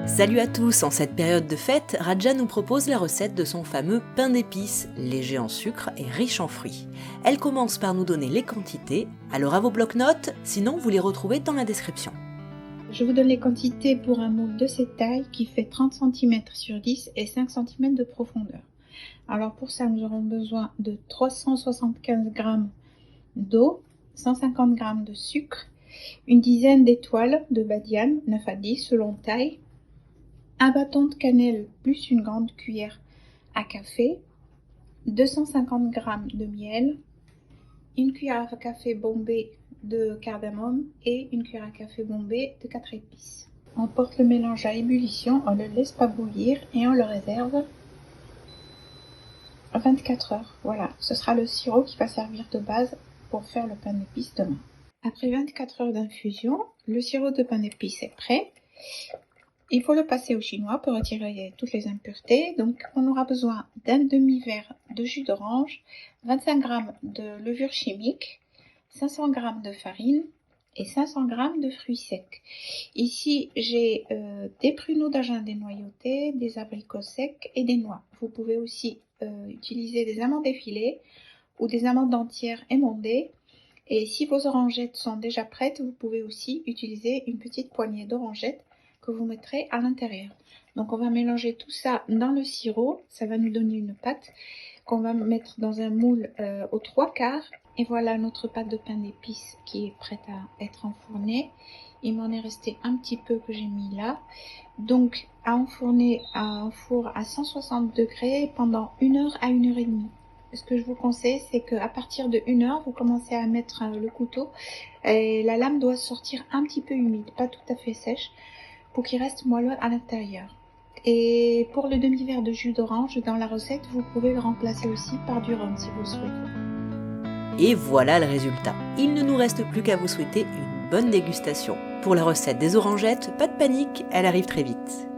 Salut à tous, en cette période de fête, Radja nous propose la recette de son fameux pain d'épices, léger en sucre et riche en fruits. Elle commence par nous donner les quantités, alors à vos blocs-notes, sinon vous les retrouvez dans la description. Je vous donne les quantités pour un moule de cette taille qui fait 30 cm sur 10 et 5 cm de profondeur. Alors pour ça, nous aurons besoin de 375 g d'eau, 150 g de sucre, une dizaine d'étoiles de badiane, 9 à 10 selon taille, un bâton de cannelle plus une grande cuillère à café, 250 g de miel, une cuillère à café bombée de cardamome et une cuillère à café bombée de 4 épices. On porte le mélange à ébullition, on le laisse pas bouillir et on le réserve 24 heures. Voilà, ce sera le sirop qui va servir de base pour faire le pain d'épices demain. Après 24 heures d'infusion, le sirop de pain d'épices est prêt. Il faut le passer au chinois pour retirer toutes les impuretés. Donc on aura besoin d'un demi-verre de jus d'orange, 25 g de levure chimique, 500 g de farine et 500 g de fruits secs. Ici j'ai des pruneaux d'Agen dénoyautés, des abricots secs et des noix. Vous pouvez aussi utiliser des amandes effilées ou des amandes entières émondées. Et si vos orangettes sont déjà prêtes, vous pouvez aussi utiliser une petite poignée d'orangettes que vous mettrez à l'intérieur. Donc on va mélanger tout ça dans le sirop, ça va nous donner une pâte qu'on va mettre dans un moule aux 3/4. Et voilà notre pâte de pain d'épices qui est prête à être enfournée. Il m'en est resté un petit peu que j'ai mis là. Donc à enfourner à un four à 160 degrés pendant 1 heure à 1 heure et demie. Ce que je vous conseille, c'est qu'à partir de 1 heure, vous commencez à mettre le couteau et la lame doit sortir un petit peu humide, pas tout à fait sèche, pour qu'il reste moelleux à l'intérieur. Et pour le demi-verre de jus d'orange dans la recette, vous pouvez le remplacer aussi par du rhum si vous le souhaitez. Et voilà le résultat. Il ne nous reste plus qu'à vous souhaiter une bonne dégustation. Pour la recette des orangettes, pas de panique, elle arrive très vite.